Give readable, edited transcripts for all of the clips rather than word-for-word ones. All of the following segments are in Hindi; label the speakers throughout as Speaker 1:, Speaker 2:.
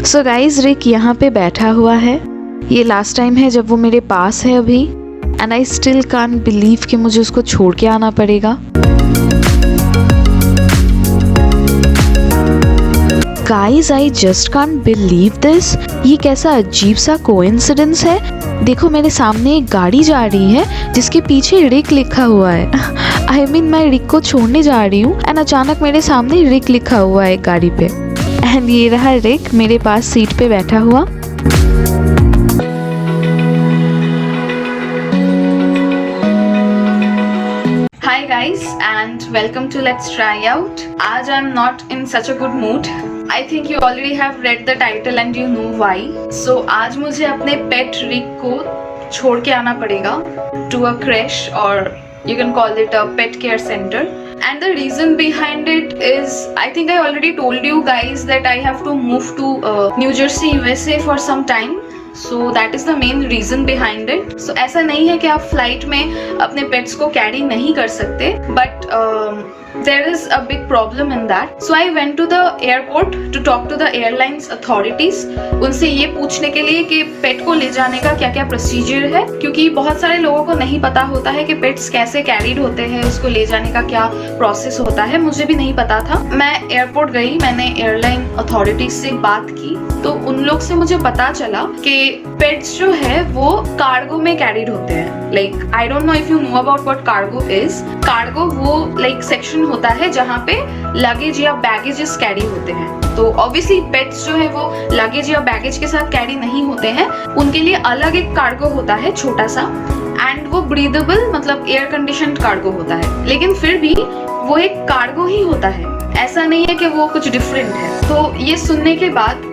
Speaker 1: सो गाइज रिक यहाँ पे बैठा हुआ है। ये लास्ट टाइम है जब वो मेरे पास है अभी, and I still can't believe कि मुझे उसको छोड़ के आना पड़ेगा। Guys I just can't believe this. ये कैसा अजीब सा कोइंसिडेंस है। देखो मेरे सामने एक गाड़ी जा रही है जिसके पीछे रिक लिखा हुआ है। आई मीन मैं रिक को छोड़ने जा रही हूँ एंड अचानक मेरे सामने रिक लिखा हुआ है गाड़ी पे, एंड ये रहा रिक मेरे पास सीट पे बैठा हुआ।
Speaker 2: Hi guys and welcome to Let's Try Out. आज I'm not in such a good mood. I think you already have read the title and you know why. So आज मुझे अपने पेट रिक को छोड़ के आना पड़ेगा to a creche or you can call it a pet care center. And the reason behind it is, I think I already told you guys that I have to move to New Jersey, USA for some time. So that is the main reason behind it. So ऐसा नहीं है कि आप फ्लाइट में अपने पेट्स को कैरी नहीं कर सकते, but there is a big problem in that. So I went to the airport to talk to the airlines authorities. उनसे ये पूछने के लिए कि पेट को ले जाने का क्या क्या प्रोसीजर है, क्योंकि बहुत सारे लोगों को नहीं पता होता है कि पेट्स कैसे कैरीड होते हैं, उसको ले जाने का क्या प्रोसेस होता है। मुझे भी नहीं पता था। मैं एयरपोर्ट गई, मैंने एयरलाइन अथॉरिटीज से बात की, तो उन लोग से मुझे पता चला कि पेट्स जो है वो कार्गो में कैरीड होते हैं। Like I don't know if you know about what cargo is. Cargo वो लाइक सेक्शन होता है जहाँ पे लगेज या बैगेजेस कैरी होते हैं। तो ऑब्वियसली पेट्स जो है वो लगेज या बैगेज के साथ कैरी नहीं होते हैं, उनके लिए अलग एक कार्गो होता है छोटा सा, एंड वो ब्रीदेबल मतलब एयर कंडीशनड कार्गो होता है, लेकिन फिर भी वो एक कार्गो ही होता है, ऐसा नहीं है कि वो कुछ डिफरेंट है। तो ये सुनने के बाद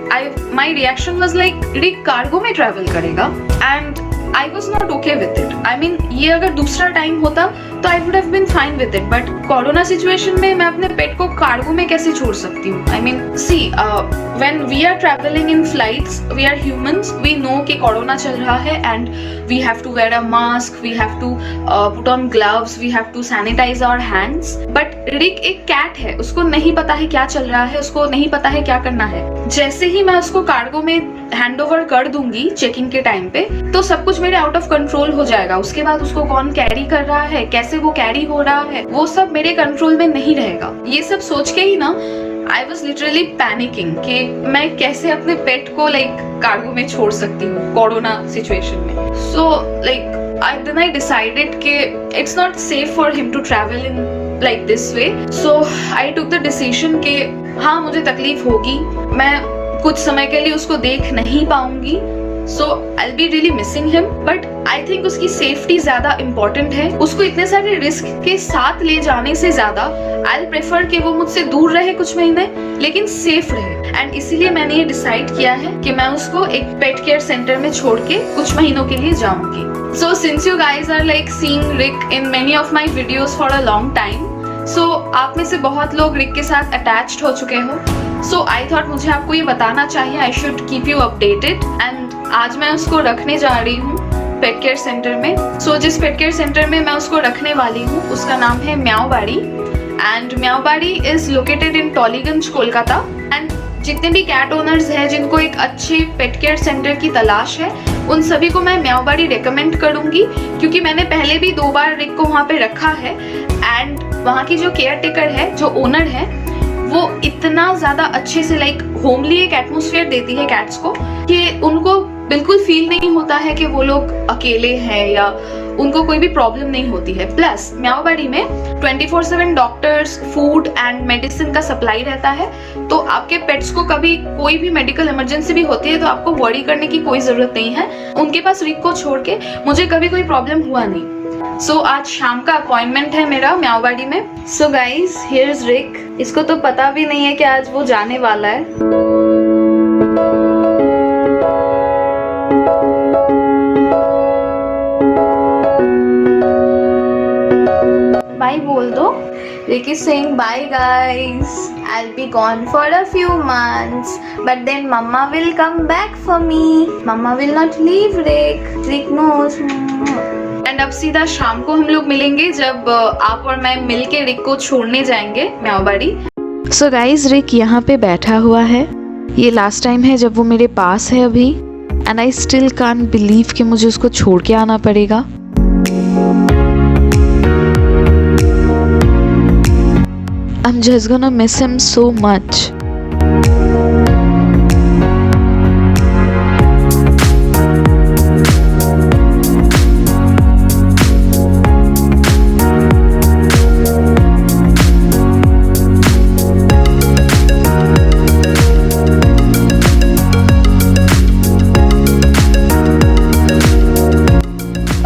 Speaker 2: my reaction was like Rick cargo में ट्रेवल करेगा, and I was not okay with it. I mean ये अगर दूसरा टाइम होता तो I would have been fine with it, but corona situation में मैं अपने पेट को कार्गो में कैसे छोड़ सकती हूँ। I mean see when we are travelling in flights, we are humans, we know कि कोरोना चल रहा है and we have to wear a mask, we have to put on gloves, we have to sanitise our hands. But Rick एक कैट है, उसको नहीं पता है क्या चल रहा है, उसको नहीं पता है क्या करना है। जैसे ही मैं उसको कार्गो में हैंड ओवर कर दूंगी चेकिंग के टाइम पे, तो सब कुछ मेरे आउट ऑफ कंट्रोल हो जाएगा। उसके बाद उसको कौन कैरी कर रहा है, कैसे वो कैरी हो रहा है, वो सब मेरे कंट्रोल में नहीं रहेगा। ये सब सोच के ही ना आई वॉज लिटरली पैनिकिंग कि मैं कैसे अपने पेट को लाइक कार्गो में छोड़ सकती हूँ कोरोना सिचुएशन में। सो लाइक आई डिसाइडेड कि it's not safe for him to travel in like this way. So I took the decision कि हाँ मुझे तकलीफ होगी, मैं कुछ समय के लिए उसको देख नहीं पाऊंगी, so I'll be really missing him, but I think उसकी सेफ्टी ज्यादा इम्पोर्टेंट है। उसको इतने सारे रिस्क के साथ ले जाने से ज्यादा I'll prefer कि वो मुझसे दूर रहे कुछ महीने, लेकिन सेफ रहे, एंड इसीलिए मैंने ये डिसाइड किया है कि मैं उसको एक पेट केयर सेंटर में छोड़ के कुछ महीनों के लिए जाऊंगी। So since you guys are like seeing Rick in many of my videos for a long time, so आप में से बहुत लोग रिक के साथ अटैच्ड हो चुके हो, so I thought मुझे आपको ये बताना चाहिए, I should keep you updated, and आज मैं उसको रखने जा रही हूँ पेट केयर सेंटर में। so जिस पेट केयर सेंटर में मैं उसको रखने वाली हूँ उसका नाम है Meowbari, and Meowbari is located in Tollygunge Kolkata. And जितने भी कैट ओनर्स हैं जिनको एक अच्छे पेट केयर सेंटर की तलाश है, उन सभी को मैं म्याऊबाड़ी रेकमेंड करूंगी, क्योंकि मैंने पहले भी 2 बार रिक को वहाँ पे रखा है, एंड वहाँ की जो केयर टेकर है, जो ओनर है, वो इतना ज्यादा अच्छे से लाइक होमली एक एटमोस्फेयर देती है कैट्स को कि उनको बिल्कुल फील नहीं होता है कि वो लोग अकेले हैं या उनको कोई भी प्रॉब्लम नहीं होती है। प्लस म्याऊबाड़ी में 24/7 डॉक्टर्स, फूड एंड मेडिसिन का सप्लाई रहता है, तो आपके पेट्स को कभी कोई भी मेडिकल इमरजेंसी भी होती है तो आपको वरी करने की कोई जरूरत नहीं है। उनके पास रिक को छोड़ के मुझे कभी कोई प्रॉब्लम हुआ नहीं। सो आज शाम का अपॉइंटमेंट है मेरा म्याऊबाड़ी में। सो गाइज हियर इज रिक। इसको तो पता भी नहीं है कि आज वो जाने वाला है। बाय बोल दो। Rick is saying bye guys. I'll be gone for a few months, but then Mama will come back for me. Mama will not leave Rick. Rick knows. And अब सीधा शाम को हम लोग मिलेंगे जब आप और मैं मिलके रिक को छोड़ने जाएंगे म्याऊबाड़ी।
Speaker 1: सो गाइज रिक यहाँ पे बैठा हुआ है, ये लास्ट टाइम है जब वो मेरे पास है अभी, and I still can't believe कि मुझे उसको छोड़ के आना पड़ेगा। I'm just gonna miss him so much.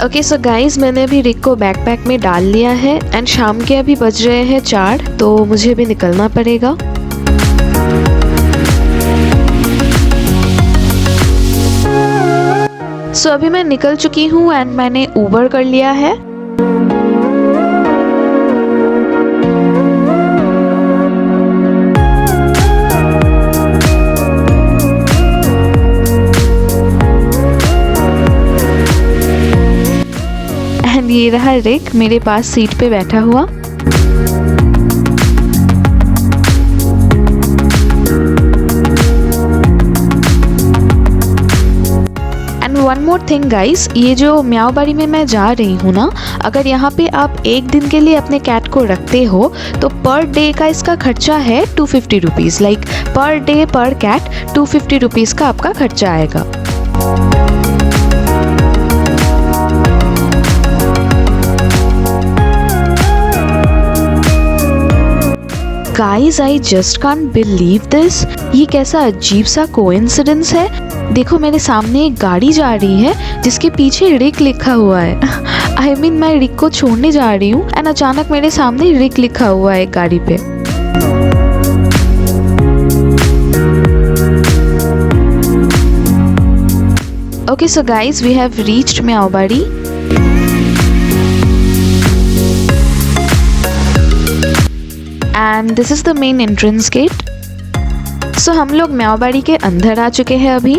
Speaker 1: Okay so guys, मैंने अभी रिक को बैकपैक में डाल लिया है एंड शाम के अभी बज रहे हैं 4, तो मुझे भी निकलना पड़ेगा। सो अभी मैं निकल चुकी हूँ एंड मैंने उबर कर लिया है। एंड ये रहा रिक मेरे पास सीट पे बैठा हुआ। And one more thing guys, ये जो म्याऊबारी में मैं जा रही हूँ ना, अगर यहाँ पे आप एक दिन के लिए अपने कैट को रखते हो तो पर डे का इसका खर्चा है 250 रुपीज़। लाइक पर डे पर कैट 250 रुपीज़ का आपका खर्चा आएगा। Guys I just can't believe this. ये कैसा अजीब सा कोइंसिडेंस है। देखो मेरे सामने एक गाड़ी जा रही है जिसके पीछे रिक लिखा हुआ है। आई मीन मैं रिक को छोड़ने जा रही हूँ एंड अचानक मेरे सामने रिक लिखा हुआ है एक गाड़ी पे। Okay so guys, we have reached Meowbari. And this is the main entrance gate. So हम लोग म्याऊबारी के अंदर आ चुके हैं अभी।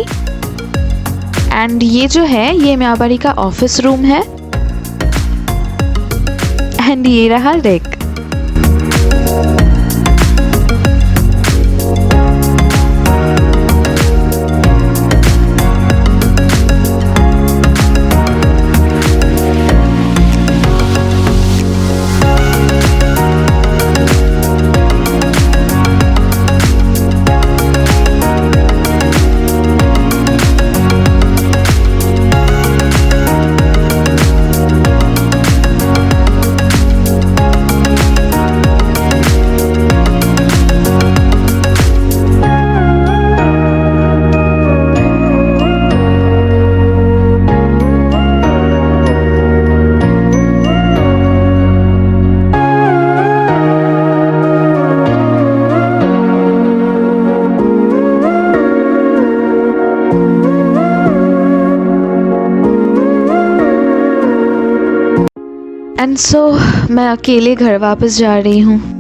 Speaker 1: एंड ये जो है ये म्याऊबारी का ऑफिस रूम है। एंड ये रहा रिक। एंड सो मैं अकेले घर वापस जा रही हूँ।